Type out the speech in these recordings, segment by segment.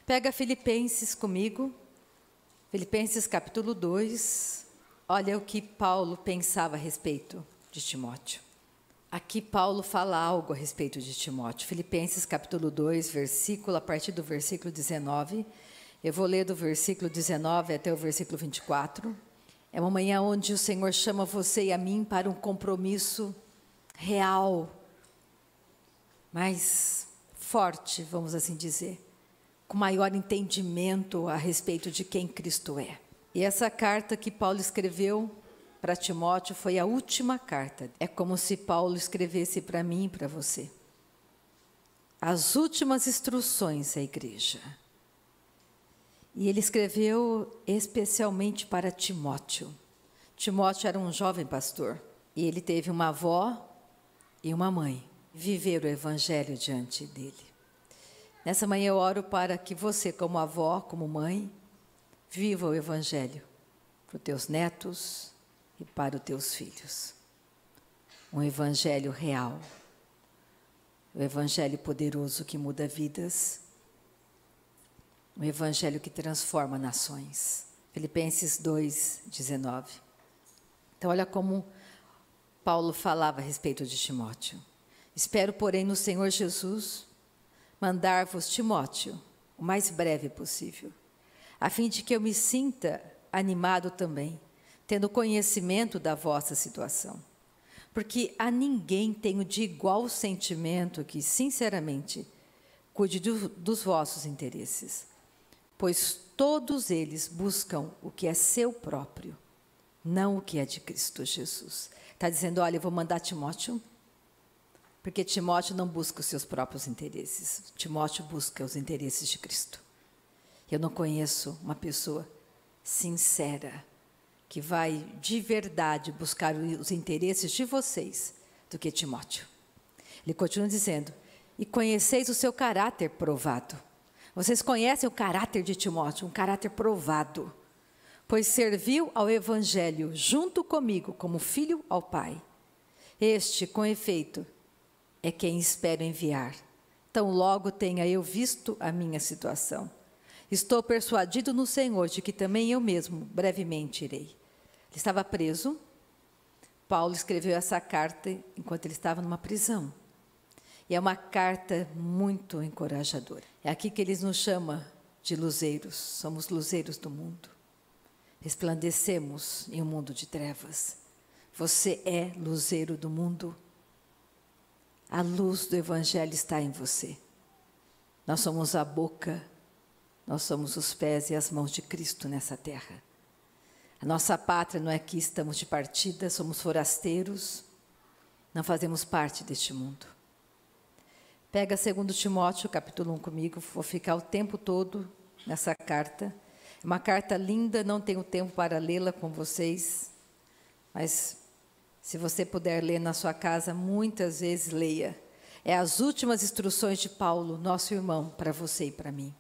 Pega Filipenses comigo, Filipenses capítulo 2, olha o que Paulo pensava a respeito de Timóteo. Aqui Paulo fala algo a respeito de Timóteo. Filipenses capítulo 2, a partir do versículo 19. Eu vou ler do versículo 19 até o versículo 24. É uma manhã onde o Senhor chama você e a mim para um compromisso real, mais forte, vamos assim dizer, com maior entendimento a respeito de quem Cristo é. E essa carta que Paulo escreveu para Timóteo foi a última carta. É como se Paulo escrevesse para mim e para você as últimas instruções à igreja. E ele escreveu especialmente para Timóteo. Timóteo era um jovem pastor e ele teve uma avó e uma mãe. Viveram o evangelho diante dele. Nessa manhã eu oro para que você, como avó, como mãe, viva o evangelho para os teus netos e para os teus filhos. Um evangelho real. Um evangelho poderoso que muda vidas. Um evangelho que transforma nações. Filipenses 2, 19. Então olha como Paulo falava a respeito de Timóteo. Espero, porém, no Senhor Jesus, mandar-vos Timóteo o mais breve possível, a fim de que eu me sinta animado também, tendo conhecimento da vossa situação. Porque a ninguém tenho de igual sentimento que, sinceramente, cuide dos vossos interesses, pois todos eles buscam o que é seu próprio, não o que é de Cristo Jesus. Está dizendo, olha, eu vou mandar Timóteo, porque Timóteo não busca os seus próprios interesses. Timóteo busca os interesses de Cristo. Eu não conheço uma pessoa sincera que vai de verdade buscar os interesses de vocês do que Timóteo. Ele continua dizendo, e conheceis o seu caráter provado. Vocês conhecem o caráter de Timóteo, um caráter provado, pois serviu ao evangelho junto comigo como filho ao Pai. Este, com efeito, é quem espero enviar. Tão logo tenha eu visto a minha situação. Estou persuadido no Senhor de que também eu mesmo brevemente irei. Ele estava preso. Paulo escreveu essa carta enquanto ele estava numa prisão. E é uma carta muito encorajadora. É aqui que ele nos chama de luzeiros. Somos luzeiros do mundo. Resplandecemos em um mundo de trevas. Você é luzeiro do mundo. A luz do evangelho está em você. Nós somos a boca, nós somos os pés e as mãos de Cristo nessa terra. A nossa pátria não é aqui, estamos de partida, somos forasteiros, não fazemos parte deste mundo. Pega 2 Timóteo, capítulo 1 comigo, vou ficar o tempo todo nessa carta. É uma carta linda, não tenho tempo para lê-la com vocês, mas se você puder ler na sua casa, muitas vezes leia. É as últimas instruções de Paulo, nosso irmão, para você e para mim.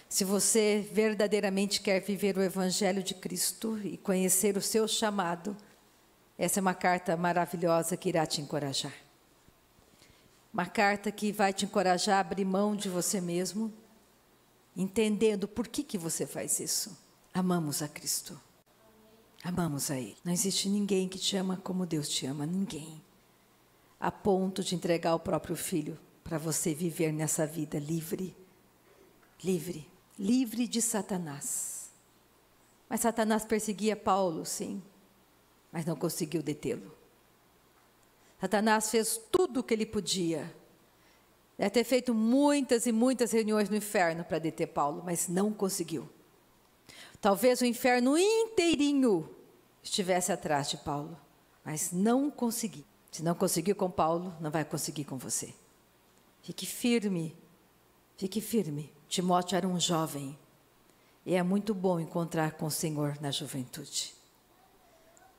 Se você verdadeiramente quer viver o evangelho de Cristo e conhecer o seu chamado, essa é uma carta maravilhosa que irá te encorajar. Uma carta que vai te encorajar a abrir mão de você mesmo, entendendo por que você faz isso. Amamos a Cristo. Amamos a Ele. Não existe ninguém que te ama como Deus te ama, ninguém. A ponto de entregar o próprio Filho para você viver nessa vida livre. Livre. Livre de Satanás. Mas Satanás perseguia Paulo, sim. Mas não conseguiu detê-lo. Satanás fez tudo o que ele podia. Deve ter feito muitas e muitas reuniões no inferno para deter Paulo, mas não conseguiu. Talvez o inferno inteirinho estivesse atrás de Paulo, mas não conseguiu. Se não conseguiu com Paulo, não vai conseguir com você. Fique firme, fique firme. Timóteo era um jovem, e é muito bom encontrar com o Senhor na juventude,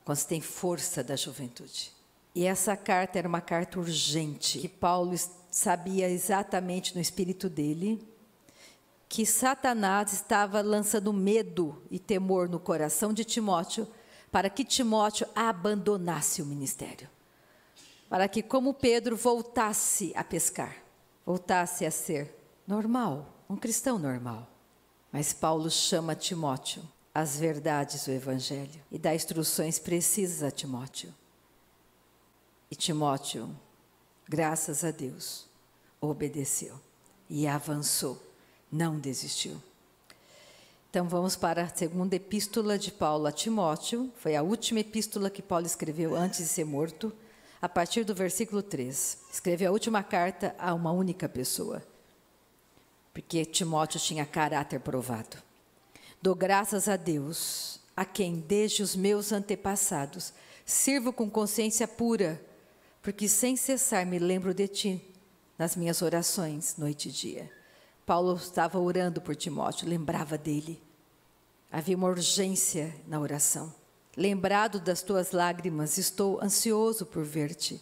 quando você tem força da juventude. E essa carta era uma carta urgente, que Paulo sabia exatamente no espírito dele, que Satanás estava lançando medo e temor no coração de Timóteo, para que Timóteo abandonasse o ministério. Para que, como Pedro, voltasse a pescar, voltasse a ser normal, um cristão normal. Mas Paulo chama Timóteo às verdades do Evangelho e dá instruções precisas a Timóteo. E Timóteo, graças a Deus, obedeceu e avançou, não desistiu. Então vamos para a segunda epístola de Paulo a Timóteo. Foi a última epístola que Paulo escreveu antes de ser morto, a partir do versículo 3. Escreveu a última carta a uma única pessoa, porque Timóteo tinha caráter provado. Dou graças a Deus, a quem desde os meus antepassados sirvo com consciência pura, porque sem cessar me lembro de ti nas minhas orações, noite e dia. Paulo estava orando por Timóteo, lembrava dele. Havia uma urgência na oração. Lembrado das tuas lágrimas, estou ansioso por ver-te,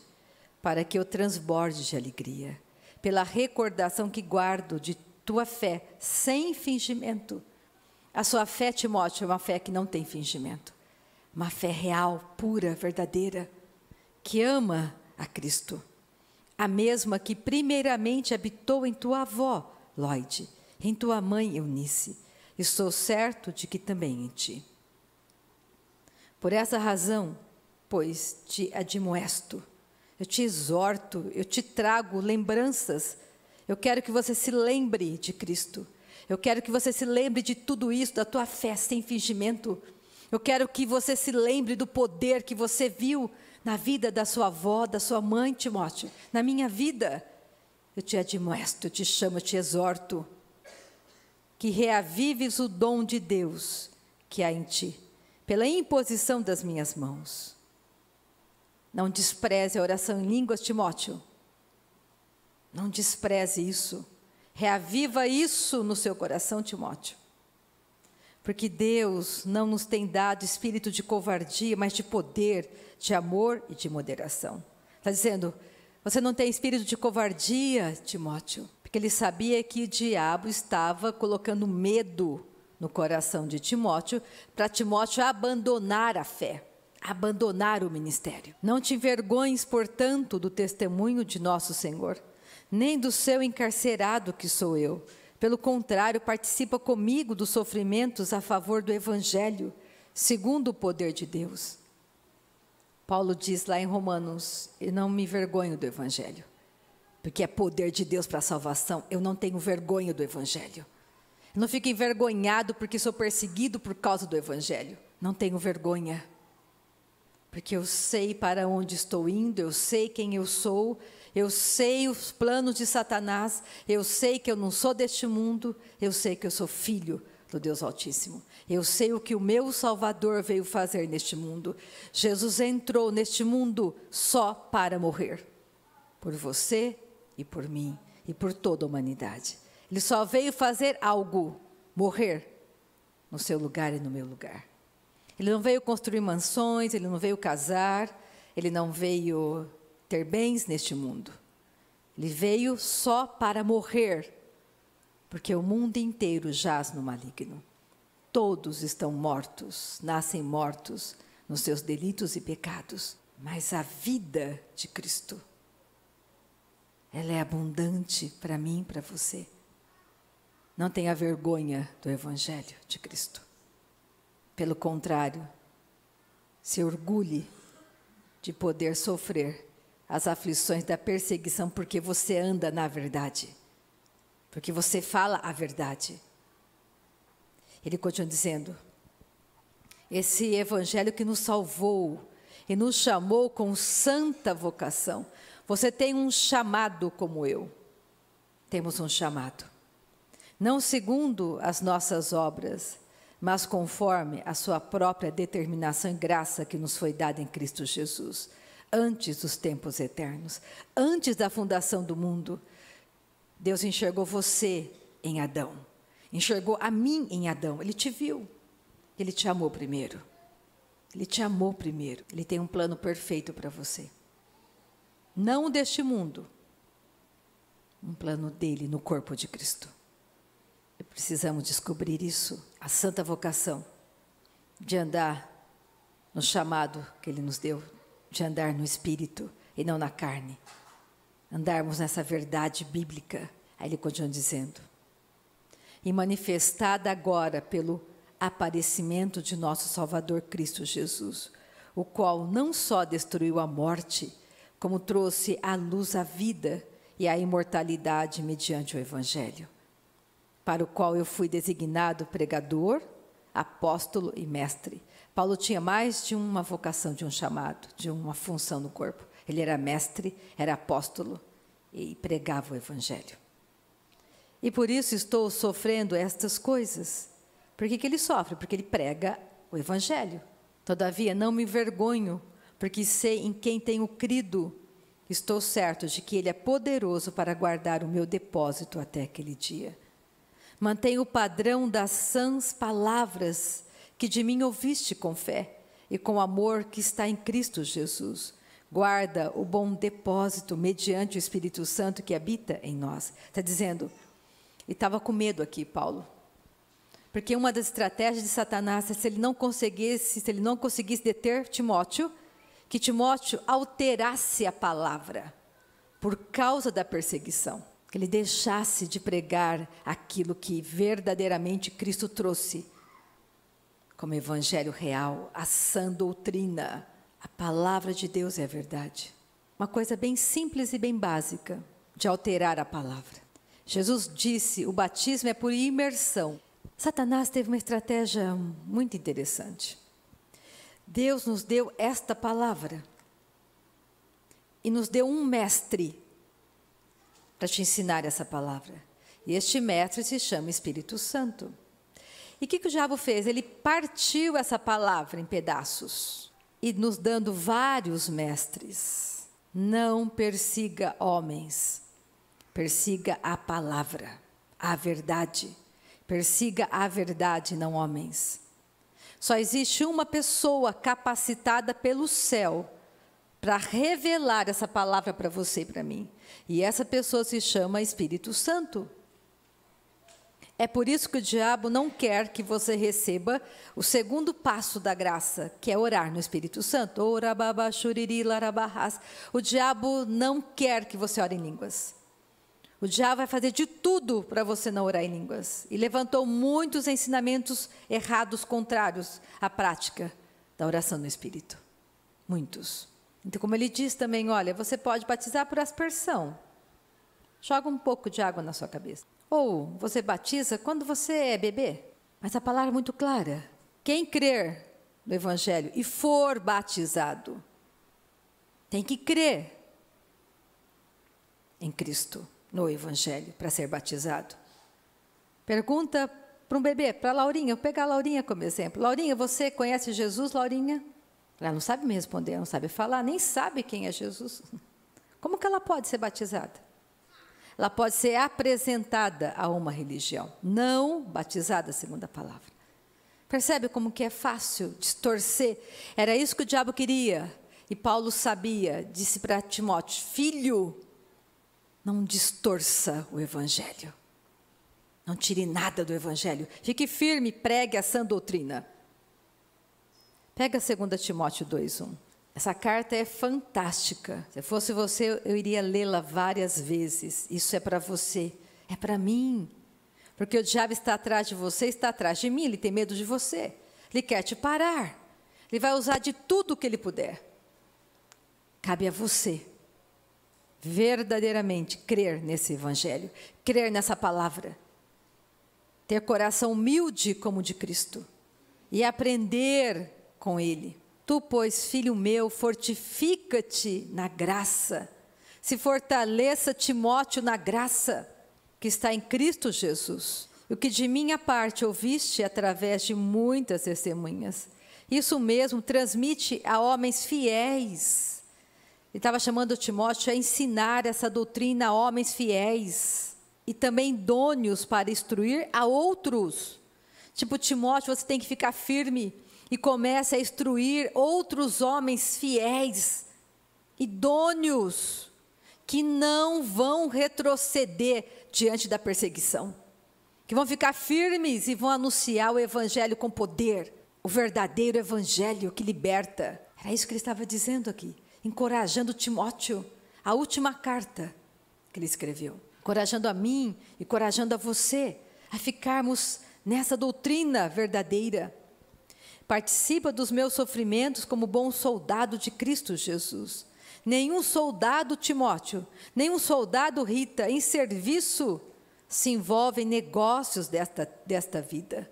para que eu transborde de alegria, pela recordação que guardo de tua fé, sem fingimento. A sua fé, Timóteo, é uma fé que não tem fingimento. Uma fé real, pura, verdadeira, que ama a Cristo. A mesma que primeiramente habitou em tua avó, Lóide, em tua mãe, Eunice. Estou certo de que também em ti. Por essa razão, pois, te admoesto, eu te exorto, eu te trago lembranças. Eu quero que você se lembre de Cristo. Eu quero que você se lembre de tudo isso, da tua fé sem fingimento. Eu quero que você se lembre do poder que você viu na vida da sua avó, da sua mãe, Timóteo, na minha vida. Eu te admoesto, eu te chamo, eu te exorto, que reavives o dom de Deus que há em ti, pela imposição das minhas mãos. Não despreze a oração em línguas, Timóteo. Não despreze isso. Reaviva isso no seu coração, Timóteo. Porque Deus não nos tem dado espírito de covardia, mas de poder, de amor e de moderação. Está dizendo, você não tem espírito de covardia, Timóteo, porque ele sabia que o diabo estava colocando medo no coração de Timóteo, para Timóteo abandonar a fé, abandonar o ministério. Não te envergonhes, portanto, do testemunho de nosso Senhor, nem do seu encarcerado que sou eu. Pelo contrário, participa comigo dos sofrimentos a favor do Evangelho, segundo o poder de Deus. Paulo diz lá em Romanos, eu não me envergonho do Evangelho, porque é poder de Deus para a salvação. Eu não tenho vergonha do Evangelho. Eu não fico envergonhado porque sou perseguido por causa do Evangelho. Não tenho vergonha, porque eu sei para onde estou indo, eu sei quem eu sou, eu sei os planos de Satanás, eu sei que eu não sou deste mundo, eu sei que eu sou filho do Deus Altíssimo. Eu sei o que o meu Salvador veio fazer neste mundo. Jesus entrou neste mundo só para morrer, por você e por mim, e por toda a humanidade. Ele só veio fazer algo, morrer, no seu lugar e no meu lugar. Ele não veio construir mansões, ele não veio casar, ele não veio ter bens neste mundo. Ele veio só para morrer, porque o mundo inteiro jaz no maligno. Todos estão mortos, nascem mortos nos seus delitos e pecados. Mas a vida de Cristo, ela é abundante para mim e para você. Não tenha vergonha do Evangelho de Cristo. Pelo contrário, se orgulhe de poder sofrer as aflições da perseguição, porque você anda na verdade, porque você fala a verdade. Ele continua dizendo, esse Evangelho que nos salvou e nos chamou com santa vocação. Você tem um chamado como eu. Temos um chamado. Não segundo as nossas obras, mas conforme a sua própria determinação e graça que nos foi dada em Cristo Jesus, antes dos tempos eternos, antes da fundação do mundo. Deus enxergou você em Adão, enxergou a mim em Adão. Ele te viu, Ele te amou primeiro. Ele te amou primeiro. Ele tem um plano perfeito para você. Não deste mundo, um plano dele no corpo de Cristo. E precisamos descobrir isso, a santa vocação de andar no chamado que Ele nos deu, de andar no Espírito e não na carne. Andarmos nessa verdade bíblica. Aí ele continua dizendo, e manifestada agora pelo aparecimento de nosso Salvador Cristo Jesus, o qual não só destruiu a morte, como trouxe à luz a vida e a imortalidade mediante o Evangelho, para o qual eu fui designado pregador, apóstolo e mestre. Paulo tinha mais de uma vocação, de um chamado, de uma função no corpo. Ele era mestre, era apóstolo e pregava o Evangelho. E por isso estou sofrendo estas coisas. Por que ele sofre? Porque ele prega o Evangelho. Todavia, não me envergonho, porque sei em quem tenho crido. Estou certo de que ele é poderoso para guardar o meu depósito até aquele dia. Mantenho o padrão das sãs palavras que de mim ouviste com fé e com amor que está em Cristo Jesus. Guarda o bom depósito mediante o Espírito Santo que habita em nós. Está dizendo, e estava com medo aqui, Paulo, porque uma das estratégias de Satanás é se ele não conseguisse deter Timóteo, que Timóteo alterasse a palavra por causa da perseguição, que ele deixasse de pregar aquilo que verdadeiramente Cristo trouxe como evangelho real, a sã doutrina. A palavra de Deus é a verdade. Uma coisa bem simples e bem básica de alterar a palavra. Jesus disse, o batismo é por imersão. Satanás teve uma estratégia muito interessante. Deus nos deu esta palavra e nos deu um mestre para te ensinar essa palavra. E este mestre se chama Espírito Santo. E o que o diabo fez? Ele partiu essa palavra em pedaços e nos dando vários mestres. Não persiga homens, persiga a palavra, a verdade. Persiga a verdade, não homens. Só existe uma pessoa capacitada pelo céu para revelar essa palavra para você e para mim. E essa pessoa se chama Espírito Santo. É por isso que o diabo não quer que você receba o segundo passo da graça, que é orar no Espírito Santo. O diabo não quer que você ore em línguas. O diabo vai fazer de tudo para você não orar em línguas. E levantou muitos ensinamentos errados, contrários à prática da oração no Espírito. Muitos. Então, como ele diz também, olha, você pode batizar por aspersão. Joga um pouco de água na sua cabeça. Ou você batiza quando você é bebê. Mas a palavra é muito clara. Quem crer no Evangelho e for batizado, tem que crer em Cristo, no Evangelho, para ser batizado. Pergunta para um bebê, para a Laurinha, vou pegar a Laurinha como exemplo. Laurinha, você conhece Jesus, Laurinha? Ela não sabe me responder, não sabe falar, nem sabe quem é Jesus. Como que ela pode ser batizada? Ela pode ser apresentada a uma religião, não batizada segundo a palavra. Percebe como que é fácil distorcer? Era isso que o diabo queria. E Paulo sabia, disse para Timóteo, filho, não distorça o Evangelho. Não tire nada do Evangelho. Fique firme, pregue a sã doutrina. Pega 2 Timóteo 2:1. Essa carta é fantástica. Se fosse você, eu iria lê-la várias vezes. Isso é para você, é para mim. Porque o diabo está atrás de você, está atrás de mim, ele tem medo de você. Ele quer te parar. Ele vai usar de tudo que ele puder. Cabe a você verdadeiramente crer nesse Evangelho, crer nessa palavra. Ter coração humilde como o de Cristo e aprender com Ele. Tu, pois, filho meu, fortifica-te na graça. Se fortaleça Timóteo na graça que está em Cristo Jesus. O que de minha parte ouviste através de muitas testemunhas. Isso mesmo transmite a homens fiéis. Ele estava chamando Timóteo a ensinar essa doutrina a homens fiéis. E também idôneos para instruir a outros. Tipo, Timóteo, você tem que ficar firme e comece a instruir outros homens fiéis, idôneos, que não vão retroceder diante da perseguição, que vão ficar firmes e vão anunciar o Evangelho com poder, o verdadeiro Evangelho que liberta. Era isso que ele estava dizendo aqui, encorajando Timóteo, a última carta que ele escreveu, encorajando a mim, encorajando a você, a ficarmos nessa doutrina verdadeira. Participa dos meus sofrimentos como bom soldado de Cristo Jesus. Nenhum soldado, Timóteo, nenhum soldado, Rita, em serviço se envolve em negócios desta vida,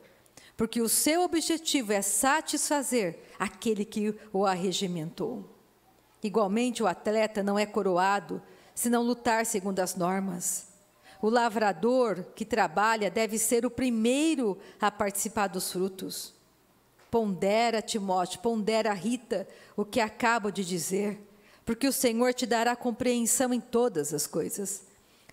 porque o seu objetivo é satisfazer aquele que o arregimentou. Igualmente, o atleta não é coroado se não lutar segundo as normas. O lavrador que trabalha deve ser o primeiro a participar dos frutos. Pondera, Timóteo, pondera, Rita, o que acabo de dizer, porque o Senhor te dará compreensão em todas as coisas.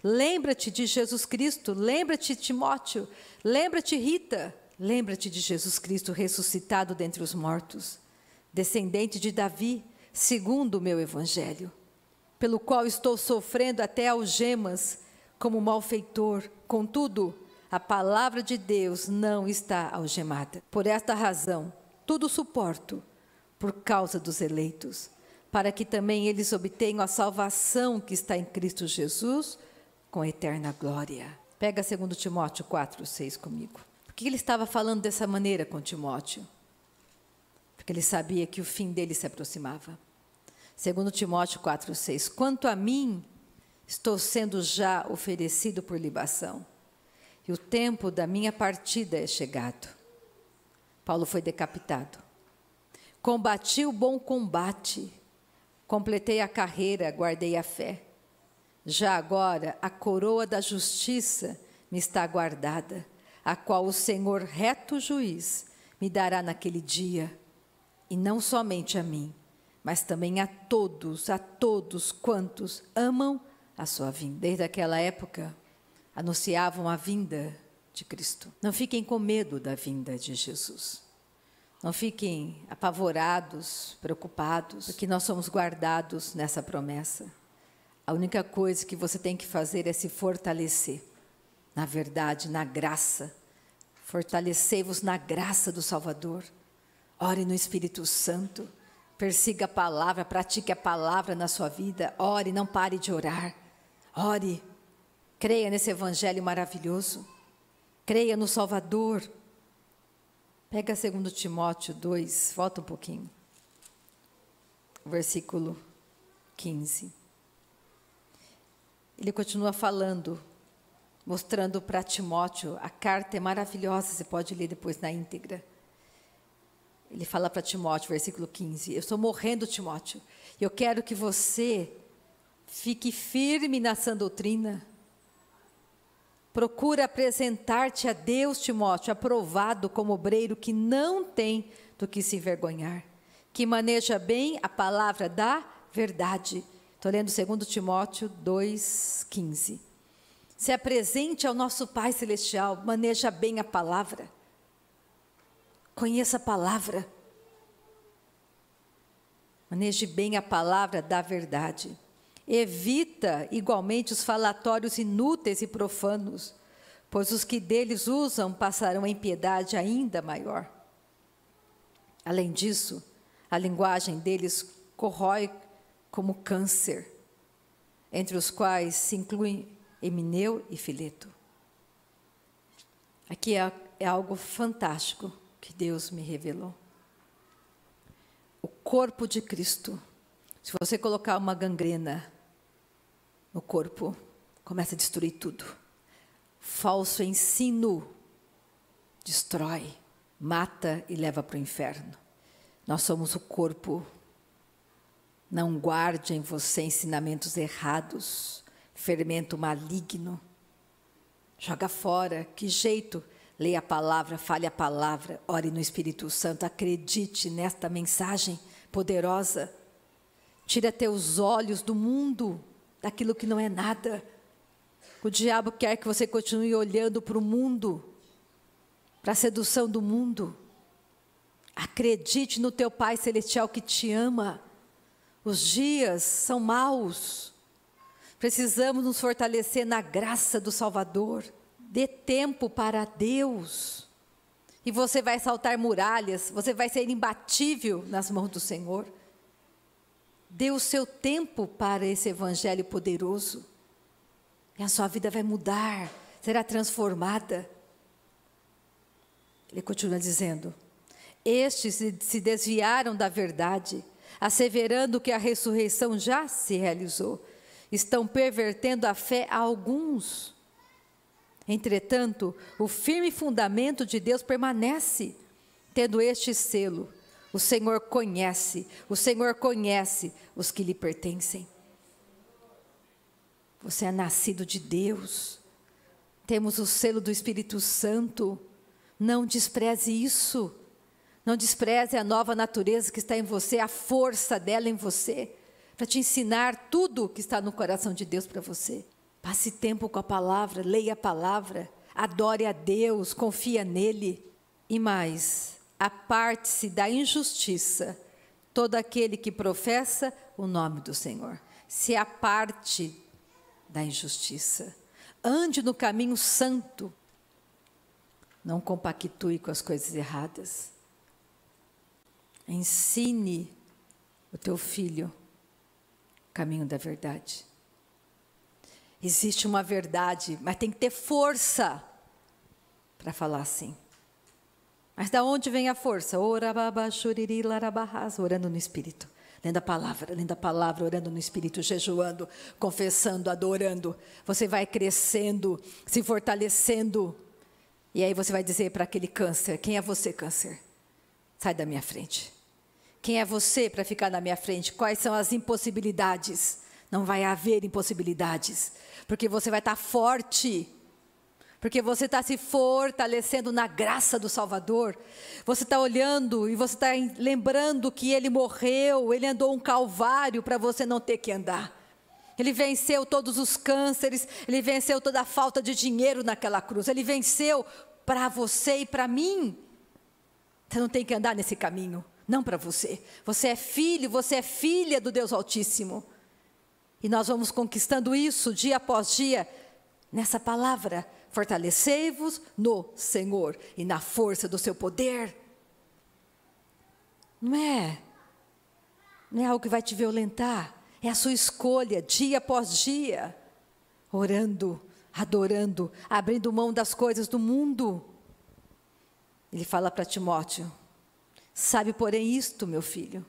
Lembra-te de Jesus Cristo, lembra-te, Timóteo, lembra-te, Rita, lembra-te de Jesus Cristo ressuscitado dentre os mortos, descendente de Davi, segundo o meu evangelho, pelo qual estou sofrendo até algemas como malfeitor. Contudo, a palavra de Deus não está algemada. Por esta razão, tudo suporto por causa dos eleitos, para que também eles obtenham a salvação que está em Cristo Jesus com eterna glória. Pega 2 Timóteo 4:6 comigo. Por que ele estava falando dessa maneira com Timóteo? Porque ele sabia que o fim dele se aproximava. 2 Timóteo 4:6. Quanto a mim, estou sendo já oferecido por libação, e o tempo da minha partida é chegado. Paulo foi decapitado. Combati o bom combate, completei a carreira, guardei a fé. Já agora, a coroa da justiça me está guardada, a qual o Senhor, reto juiz, me dará naquele dia, e não somente a mim, mas também a todos quantos amam a sua vinda. Desde aquela época, anunciavam a vinda de Cristo. Não fiquem com medo da vinda de Jesus. Não fiquem apavorados, preocupados, porque nós somos guardados nessa promessa. A única coisa que você tem que fazer é se fortalecer na verdade, na graça. Fortalecei-vos na graça do Salvador. Ore no Espírito Santo. Persiga a palavra, pratique a palavra na sua vida. Ore, não pare de orar. Ore. Creia nesse evangelho maravilhoso. Creia no Salvador. Pega 2 Timóteo 2, volta um pouquinho. Versículo 15. Ele continua falando, mostrando para Timóteo, a carta é maravilhosa, você pode ler depois na íntegra. Ele fala para Timóteo, versículo 15, eu estou morrendo, Timóteo, e eu quero que você fique firme na sã doutrina. Procura apresentar-te a Deus, Timóteo, aprovado como obreiro que não tem do que se envergonhar, que maneja bem a palavra da verdade. Estou lendo 2 Timóteo 2,15. Se apresente ao nosso Pai Celestial, maneja bem a palavra. Conheça a palavra. Maneje bem a palavra da verdade. Evita igualmente os falatórios inúteis e profanos, pois os que deles usam passarão a impiedade ainda maior. Além disso, a linguagem deles corrói como câncer, entre os quais se incluem Emineu e Fileto. Aqui é algo fantástico que Deus me revelou. O corpo de Cristo, se você colocar uma gangrena no corpo, começa a destruir tudo. Falso ensino destrói, mata e leva para o inferno. Nós somos o corpo. Não guarde em você ensinamentos errados, fermento maligno. Joga fora. Que jeito? Leia a palavra, fale a palavra, ore no Espírito Santo, acredite nesta mensagem poderosa. Tira teus olhos do mundo, daquilo que não é nada. O diabo quer que você continue olhando para o mundo, para a sedução do mundo. Acredite no teu Pai Celestial que te ama. Os dias são maus. Precisamos nos fortalecer na graça do Salvador. Dê tempo para Deus. E você vai saltar muralhas. Você vai ser imbatível nas mãos do Senhor. Dê o seu tempo para esse evangelho poderoso. E a sua vida vai mudar. Será transformada. Ele continua dizendo: estes se desviaram da verdade, asseverando que a ressurreição já se realizou. Estão pervertendo a fé a alguns. Entretanto, o firme fundamento de Deus permanece, tendo este selo: o Senhor conhece os que lhe pertencem. Você é nascido de Deus, temos o selo do Espírito Santo. Não despreze isso, não despreze a nova natureza que está em você, a força dela em você, para te ensinar tudo que está no coração de Deus para você. Passe tempo com a palavra, leia a palavra, adore a Deus, confia nele. E mais, aparte-se da injustiça, todo aquele que professa o nome do Senhor. Se aparte da injustiça, ande no caminho santo, não compactue com as coisas erradas. Ensine o teu filho o caminho da verdade. Existe uma verdade, mas tem que ter força para falar assim. Mas da onde vem a força? Orando no Espírito, lendo a palavra, orando no Espírito, jejuando, confessando, adorando. Você vai crescendo, se fortalecendo. E aí você vai dizer para aquele câncer: quem é você, câncer? Sai da minha frente. Quem é você para ficar na minha frente? Quais são as impossibilidades? Não vai haver impossibilidades, porque você vai estar forte, porque você está se fortalecendo na graça do Salvador. Você está olhando e você está lembrando que Ele morreu, Ele andou um calvário para você não ter que andar. Ele venceu todos os cânceres, Ele venceu toda a falta de dinheiro naquela cruz, Ele venceu para você e para mim. Você não tem que andar nesse caminho, não para você. Você é filho, você é filha do Deus Altíssimo. E nós vamos conquistando isso dia após dia, nessa palavra: fortalecei-vos no Senhor e na força do seu poder. Não é algo que vai te violentar, é a sua escolha, dia após dia, orando, adorando, abrindo mão das coisas do mundo. Ele fala para Timóteo: sabe, porém, isto, meu filho,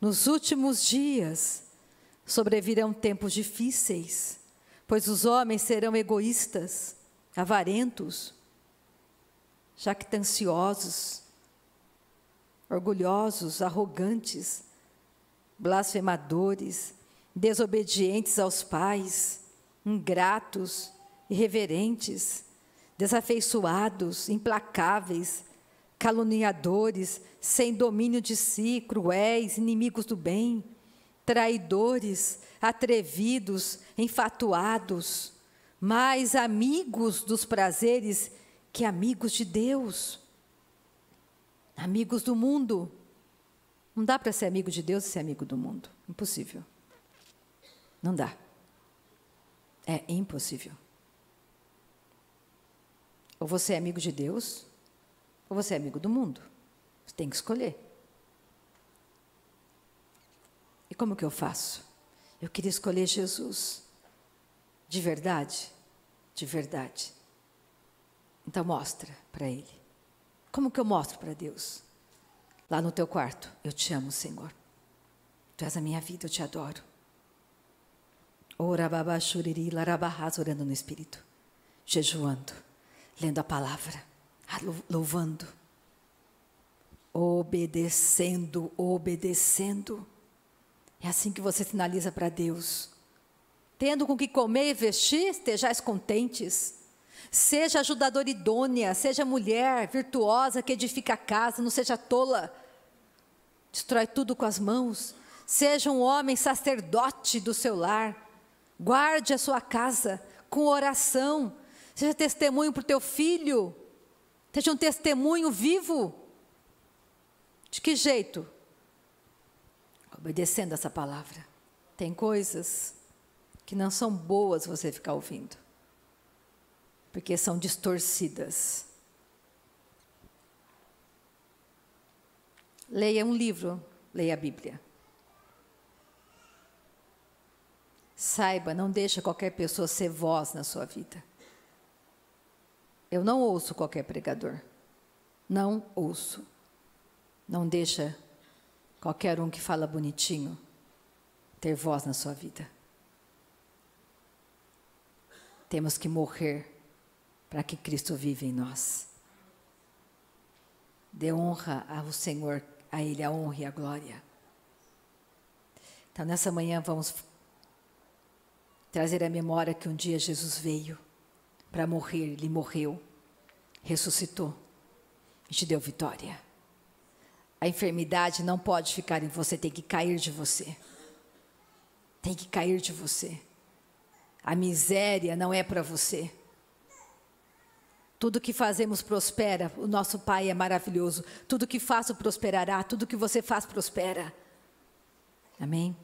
nos últimos dias sobrevirão tempos difíceis, pois os homens serão egoístas, avarentos, jactanciosos, orgulhosos, arrogantes, blasfemadores, desobedientes aos pais, ingratos, irreverentes, desafeiçoados, implacáveis, caluniadores, sem domínio de si, cruéis, inimigos do bem, traidores, atrevidos, enfatuados, mais amigos dos prazeres que amigos de Deus, amigos do mundo. Não dá para ser amigo de Deus e ser amigo do mundo, impossível. Não dá, é impossível. Ou você é amigo de Deus, ou você é amigo do mundo. Você tem que escolher. E como que eu faço? Eu queria escolher Jesus. De verdade? De verdade. Então mostra para Ele. Como que eu mostro para Deus? Lá no teu quarto: eu te amo, Senhor. Tu és a minha vida, eu te adoro. Orando no Espírito, jejuando, lendo a palavra, louvando, obedecendo. É assim que você sinaliza para Deus. Tendo com que comer e vestir, estejais contentes. Seja ajudadora idônea, seja mulher virtuosa que edifica a casa, não seja tola, destrói tudo com as mãos. Seja um homem sacerdote do seu lar, guarde a sua casa com oração. Seja testemunho para o teu filho, seja um testemunho vivo. De que jeito? Obedecendo essa palavra. Tem coisas que não são boas você ficar ouvindo, porque são distorcidas. Leia um livro, leia a Bíblia. Saiba, não deixe qualquer pessoa ser voz na sua vida. Eu não ouço qualquer pregador. Não ouço. Não deixa qualquer um que fala bonitinho ter voz na sua vida. Temos que morrer para que Cristo viva em nós. Dê honra ao Senhor, a Ele a honra e a glória. Então, nessa manhã, vamos trazer à memória que um dia Jesus veio para morrer, Ele morreu, ressuscitou e te deu vitória. A enfermidade não pode ficar em você, tem que cair de você. Tem que cair de você. A miséria não é para você. Tudo que fazemos prospera, o nosso Pai é maravilhoso. Tudo que faço prosperará, tudo que você faz prospera. Amém?